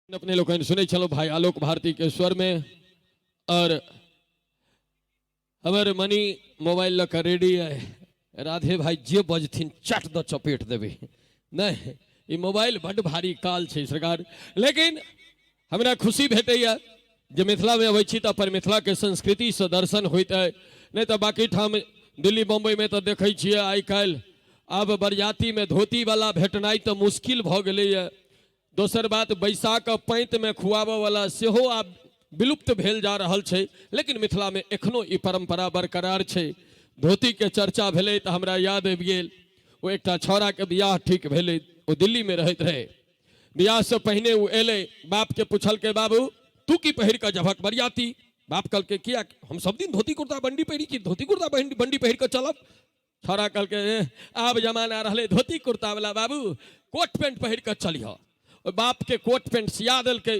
अपने लोग सुने चलो भाई आलोक भारती के स्वर में। और हमारे मनी मोबाइल लका रेडी है। राधे भाई जे बजथिन चट द चपेट देवे नहीं ये मोबाइल बड़ भारी काल छे सरकार। लेकिन हमरा खुशी भेटैया जे मिथिला में अबै छी त पर मिथिला के संस्कृति से दर्शन होइत है। नहीं तो बाकी ठाम दिल्ली बम्बई में तो देखे छिए आई काल अब बरियाती में धोती वाला भेटनाई तो मुश्किल भ गेलैया। दोसर बात बैसाख पैंत में खुआब वाला सेहो आब विलुप्त भेल जा रहल छे। लेकिन मिथिला में एखनो ई परंपरा बरकरार छे। धोती के चर्चा भेले तो हमरा याद आबि गेल वो एकटा छौड़ा के बियाह ठीक भेले, वो दिल्ली में रहत रहे। बियाह से पहले वो एले, बाप के पूछल के बाबू तू की पहिर के जभक बरियाती। बाप कल के किया हम सब दिन धोती कुर्ता बंडी पहिरी की धोती कुर्ता बंडी पहिर के चलब। छौड़ा कल के आब जमाना रहले धोती कुर्ता वाला बाबू कोट पैंट पहिर के चलिह। बाप के कोट पैंट सिया दिल के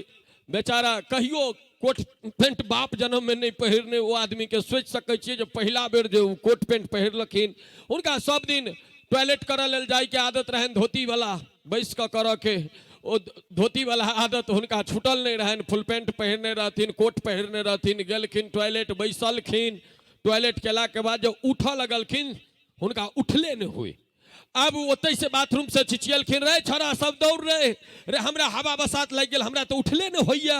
बेचारा कहियो कोट पैंट बाप जन्म में नहीं पहिरने वो आदमी के सोच सके छे जो पहला बेर जो कोट पैंट पहिरलखिन उनका सब दिन टॉयलेट करे लेल जाय के आदत रहन धोती वाला बैस के करे के। ओ धोती वाला आदत उनका छूटल नहीं रहन। फुल पैंट पहिरने रहथिन, कोट पहिरने रहथिन, गेलखिन टॉयलेट बैसलखिन। टॉयलेट केला के बाद जो उठा लगलखिन उनका उठले नहीं हुए। अब ओते से बाथरूम से चिचियलखिन रे छोरा सब दौड़ रहे रे हमरा हवा बसात लग गेल हमरा तो उठले न होइया।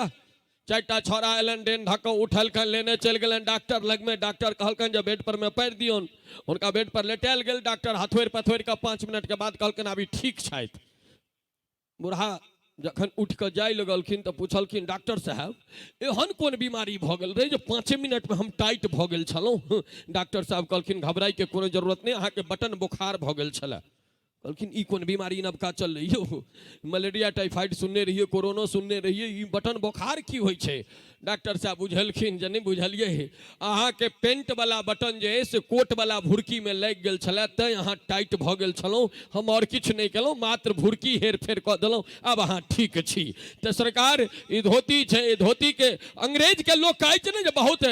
चारटा छोरा एलन डेन ढको उठलखन लेने चल गेलन डॉक्टर लग में। डॉक्टर कहलकन जे बेड पर में पैर दियोन। उनका बेड पर लेटाल गेल। डॉक्टर हथोड़ पथोड़ के 5 मिनट के बाद कहलकन अभी ठीक छथि। बूढ़ा जखन उठ के जाय लगलखिन तो पूछलखिन डॉक्टर साहब एहन कोन बीमारी भ गेल रहे जो 5 मिनट में हम टाइट भ गेल छलौं। डॉक्टर साहब कहलखिन घबराई के कोनो जरूरत नहीं, अहाँ के बटन बुखार भ गेल छला। कहलखिन ई कोन बीमारी नबका चल रही हो, मलेरिया टाइफाइड सुनने रहिए, कोरोना सुनने रहिए, ई बटन बुखार की होइ छे। डॉक्टर साहब बुझलखिन जे नहीं बुझलिए अहाँ के पेंट वाला बटन जे है से कोट वाला भुरकी में लग गेल छला तै अहाँ टाइट भ गेल छलौं। हम और किछु नहीं केलौं, मात्र भुरकी हेर फेर क देलौं, अब अहाँ ठीक छी। तो सरकार ई धोती छे, ई धोती के अंग्रेज के लोग कहै छे ने जे बहुत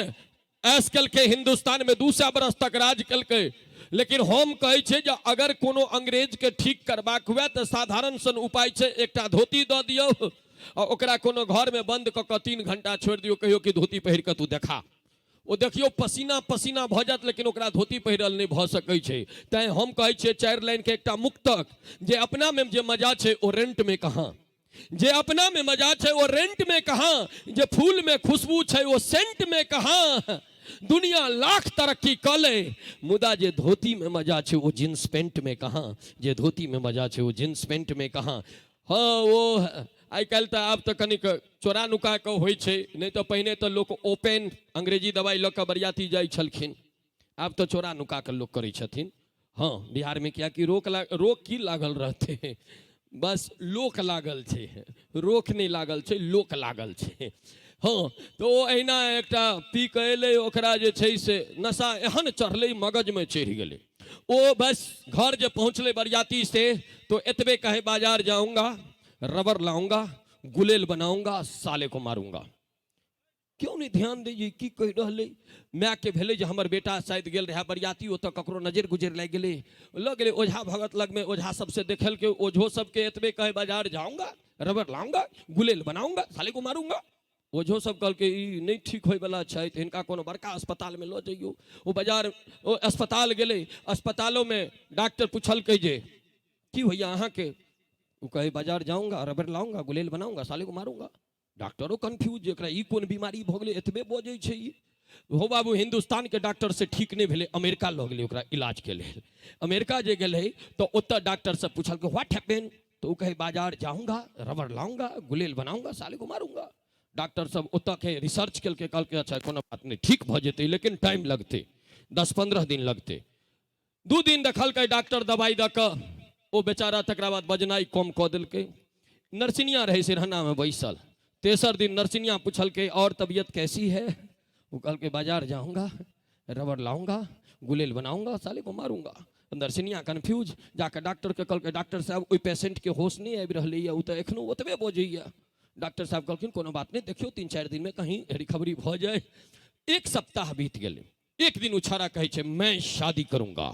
ऐस कल के हिंदुस्तान में 200 बरस तक राज कल के। लेकिन हम कहे छे जे अगर कोनो अंग्रेज के ठीक करबाक हुए तो साधारण सन उपाय छे, एकटा धोती द दियो और ओकरा कोनो घर में बंद क के 3 घंटा छोड़ दियो, कहियो कि धोती पहिर के तू देखा। ओ देखियो पसीना पसीना भ जात लेकिन ओकरा धोती पहिरल नहीं भ सकै छे। तैं हम कहे छे 4 लाइन के एकटा मुक्तक जे अपना में जे मजा छे ओ रेंट में कहाँ, जे अपना में मजा छे वो रेंट में कहाँ, जे फूल में खुशबू छे वो सेंट में कहाँ। दुनिया लाख तरक्की कले मुदा जे धोती में मजा छे वो जींस पैंट में कहाँ, जे धोती में मजा छे वो जींस पैंट में कहाँ। हाँ वो आई कल तो अब तो कनिक चोरा नुका के होइ छे, नहीं तो पहले तो लोग ओपन अंग्रेजी दवाई ल के बरियाती जाय छलखिन, अब तो चोरा नुका के लोग करै छथिन। हाँ बिहार में क्या कि रोक की लागल रहते, बस लोक लागल छे, रोक नहीं लागल छे, लोक लागल छे। हाँ तो अहिना एकटा पी के अयलै, ओकरा जे छै से नशा एहन चढ़लै मगज में चढ़ गेलै। ओ बस घर जे पहुँचले बरियाती से तो एतबे कहे बाजार जाऊंगा, रबर लाऊंगा, गुलेल बनाऊंगा, साले को मारूंगा। क्यों नहीं ध्यान दीजिए की कह रहलै। माय के भेलै जे हमर बेटा शायद गेल रहा बरियाती, ओतऽ ककरो नजर गुजर लग गेलै, लग गेलै ओझा भगत लग में, ओझा सबसे देखल के ओझो सबके एतबे कहे बाजार जाऊंगा, रबर लाऊंगा, गुलेल बनाऊंगा, साले को मारूंगा। ओझो सब कल के ई नहीं ठीक होय वाला छै, इनका कोनो बड़का अस्पताल में लो जाइयो। वो बाजार ओ अस्पताल गेले, अस्पतालों में डॉक्टर पूछल के जे की भैया अहाँ के, वो कहे बाजार जाऊंगा, रबर लाऊंगा, गुलेल बनाऊंगा, साले को मारूंगा। डॉक्टरो कंफ्यूज एकरा ई कोन बीमारी भ गेलै एतबे बजै छै। ई हो बाबू हिंदुस्तान के डॉक्टर से ठीक नहीं भेले, अमेरिका ल गेलै ओकरा इलाज के लेल। अमेरिका जे गेलै तो ओतऽ डॉक्टर से पूछल के व्हाट हैपेन, तो वो कहे बाजार जाऊंगा, रबर लाऊंगा, गुलेल बनाऊंगा, साले को मारूंगा। डॉक्टर सब ओतऽ के रिसर्च कल के अच्छा कोनो बात नहीं ठीक भ जेतै, लेकिन टाइम लगते, 10-15 दिन लगते। 2 दिन देखल के डॉक्टर दवाई द के ओ बेचारा तकरा बाद बजनाई कम क देलकै। नर्सिनिया रहे सिरहना में बैसल। तेसर दिन नर्सिनिया पूछल के और तबीयत कैसी है, वो कल के बाजार जाऊंगा, रबर लाऊंगा, गुलेल बनाऊंगा, साले को मारूंगा। नर्सिनिया कन्फ्यूज जाकर डॉक्टर के कल के डॉक्टर साहब ओई पेशेंट के होश नहीं आबि रहलै, उ तो एखनो ओतबे बजैया। डॉक्टर साहब कहलखिन कोनो बात नहीं, देखियो 3-4 दिन में कहीं रिकवरी भ जाए। 1 सप्ताह बीत गेलै। एक दिन उछारा कहे छे मैं शादी करूंगा।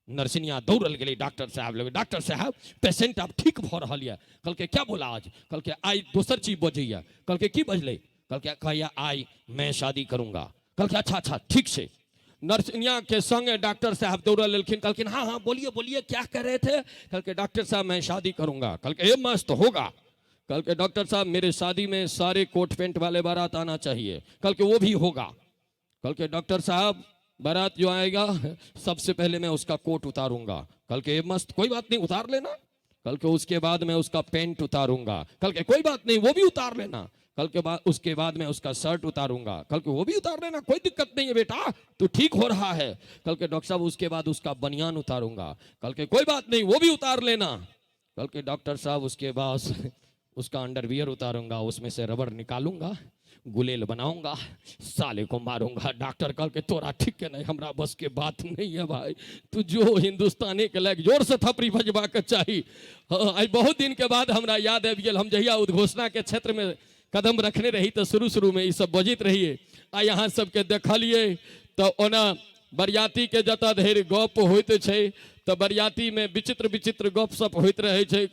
नर्सिनिया दौड़ल गेली डॉक्टर साहब लगे। डॉक्टर साहब पेशेंट अब ठीक भ रहा है। कल के क्या बोला आज? कल के आई दोसर चीज बजैया। कल के की बजले? कल के कहैया आई मैं शादी करूंगा। कल के अच्छा अच्छा ठीक से। नर्सिनिया के संगे डॉक्टर साहब दौड़ल लेकिन कहलकिन हाँ हाँ बोलिए बोलिए क्या कर रहे थे? कल के डॉक्टर साहब मैं शादी करूंगा। कल के मस्त होगा। कल के डॉक्टर साहब मेरे शादी में सारे कोट पैंट वाले बारात आना चाहिए। कल के वो भी होगा। कल के डॉक्टर साहब बारात जो आएगा सबसे पहले मैं उसका कोट उतारूंगा। कल के मस्त कोई बात नहीं उतार लेना। कल के उसके बाद मैं उसका पैंट उतारूंगा। कल के कोई बात नहीं वो भी उतार लेना। कल के बाद उसके बाद मैं उसका शर्ट उतारूंगा। कल के वो भी उतार लेना कोई दिक्कत नहीं है बेटा तू ठीक हो रहा है। कल के डॉक्टर साहब उसके बाद उसका बनियान उतारूंगा। कल के कोई बात नहीं वो भी उतार लेना। कल के डॉक्टर साहब उसके बाद उसका अंडरवियर उतारूंगा, उसमें से रबड़ निकालूंगा, गुलेल बनाऊंगा, साले को मारूंगा। डॉक्टर कल के तोरा ठीक है नहीं हमरा बस के बात नहीं है भाई। तू जो हिंदुस्तानी के लायक जोर से थपड़ी बजबा के चाहिए। आज बहुत दिन के बाद हमरा याद आबि गेल हम जहिया उद्घोषणा के क्षेत्र में कदम रखने रही तो शुरू में ये सब बजित रहिए। आ यहाँ सबके देखलिए तो ओना बरियाती के जता ढेर गप होते छे तो बरियाती में विचित्र विचित्र गप सप होते रहे छे।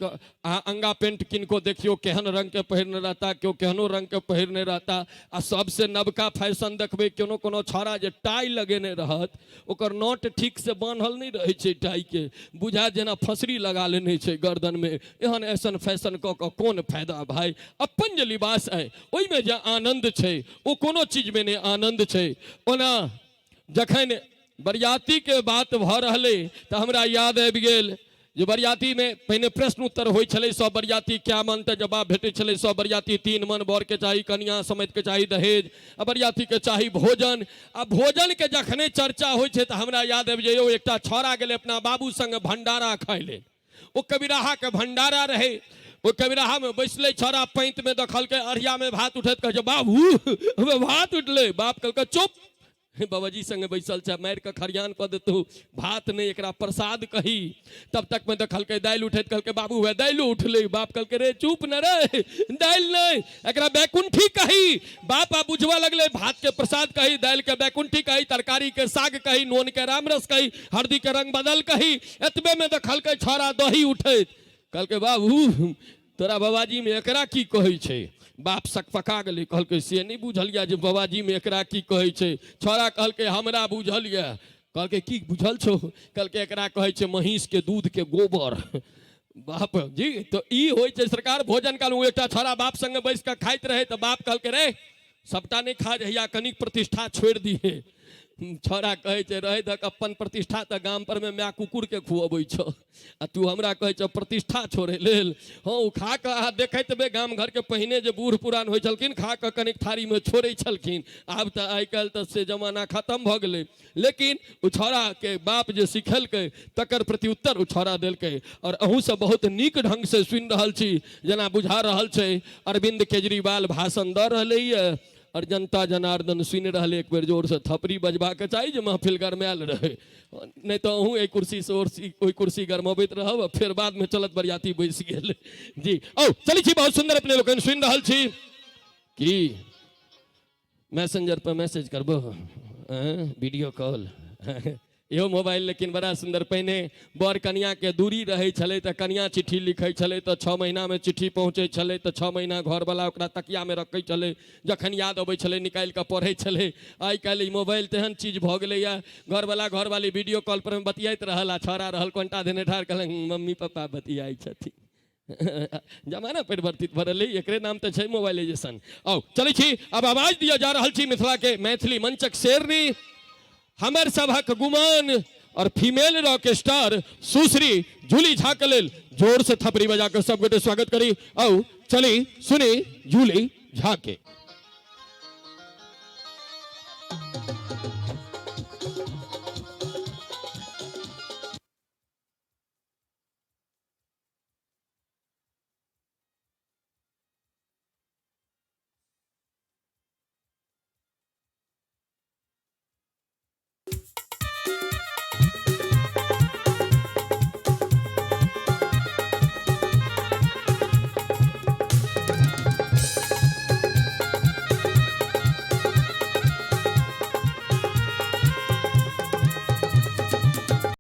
अंगा पेंट किनको देखियो केहन रंग के पहिरने रहता, क्यों केहनो रंग के पहिरने रहता। आ सबसे नवका फैशन देखबे कोनो कोनो छौड़ा जे टाई लगेने रहत ओकर नोट ठीक से बांधल नहीं रहे छे। टाई के बुझा जेना फसरी लगा लेने छे गर्दन में। एहन ऐसन फैशन क के कोन फायदा भाई? अपन जे लिबास है ओई में जे आनंद छे ओ कोनो चीज में ने आनंद छे। ओना जखन बरियाती के बात भ रहले तो हमरा याद आबि गेल जे बरियाती में पहले प्रश्न उत्तर होइ छले। सब बरियाती क्या मानते जवाब भेटे छले। सब बरियाती 3 मन बर के चाही, कन्या समेत के चाही दहेज, आ बरियाती के चाही भोजन। आ भोजन के जखने चर्चा होइ छे तो हमरा याद आबि जाइयो एकटा छौड़ा गेले अपना बाबू संग भंडारा खाय ले। ओ कबीराहा के भंडारा रहे। वो कबीराहा में बैसले छौड़ा पैंत में देखल के अढ़िया में भात उठत कहे बाबू हमें भात उठले। बाप कहल के चुप बाबाजी संगे बैसल छे मार के खरियान कह देतू भात नहीं एकरा प्रसाद कही। तब तक में देखल के दाल उठत कहल के बाबू वे दाल उठले। बाप कहल के रे चुप न रे दाल नहीं एकरा बैकुंठी कही। बाप बुझवा लगले भात के प्रसाद कही, दाल के बैकुंठी कही, तरकारी के साग कही, नून के रामरस कही, हल्दी के रंग बदल कही। एतबे में देखल के छौड़ा दही उठत कहल के बाबू तोरा बाबाजी में एकरा की कहै छे? बाप सकपका गेलै कहल के से नहीं बुझलिया जे बाबाजी में एकरा की कहै छे। छौड़ा कहल के हमरा बुझलिया। कहल के की बुझल छो? कहल के एकरा कहै छे महीष के दूध के गोबर। बाप जी तो ई होइ छे सरकार भोजन काल एकटा छौड़ा बाप संगे बैस के खाइत रहे तो बाप कहल के रे सबटा नहीं खा जहिया कनिक प्रतिष्ठा छोड़ दिए। छौड़ा कहे छे रहे तक अपन प्रतिष्ठा तो गाम पर में मैं कुकुर के खुआबै छो आ तू हमरा कहे छो प्रतिष्ठा छोड़े लेल। हाँ खा के आ देखैत बे गाम घर के पहिने जे बूढ़ पुरान होइ छलखिन खा के कनिक थारी में छोड़े छलखिन। आब तो आइ काल्हि तो से जमाना खत्म भ गेलै। लेकिन उ छौड़ा के बाप जे सिखेलकै तकर प्रत्युत्तर उ छौड़ा देलकै। और अहूँ सब बहुत नीक ढंग से सुनि रहल छी जेना बुझा रहल छै अरविंद केजरीवाल भाषण दऽ रहलैए और जनता जनार्दन सुनि रहले। एक बेर जोर से थपड़ी बजबा के चाही जे महफिल गरमायल रहे। नहीं तो अहूँ एक कुर्सी से ओई कुर्सी गरमबैत रहब फिर बाद में चलत बरियाती बैस गेल जी। औ चली छी बहुत सुंदर अपने लोगन सुनि रहल छी कि मैसेंजर पर मैसेज करबो वीडियो कॉल यो मोबाइल लेकिन बड़ा सुंदर। पहले बर कन्या के दूरी रहे छले तो कन्या चिट्ठी लिखे छले तो 6 महीना में चिट्ठी पहुँचे छले तो 6 महीना घर वाला ओकरा तकिया में रखे छले। जखन याद अबै छले निकाल के पढ़े छले। आई काल्हि मोबाइल तेहन चीज भ गेलै या घर वाला घर वाली वीडियो कॉल पर में बतियाइत रहल आ छौड़ा रहल कोनटा देने ठार कहल मम्मी पापा बतियाई छथिन। जमाना परिवर्तित भ रहलै एकरे नाम तो छै मोबाइलाइजेशन। आओ चलै छी अब आवाज दिया जा रहल छी मिथिला के मैथिली मंचक शेरनी हमर सभक गुमान और फीमेल रॉक स्टार सुश्री जूली झा के लेल जोर से थपड़ी बजा कर सब गोटे स्वागत करी। आओ चली सुनी जूली झा के।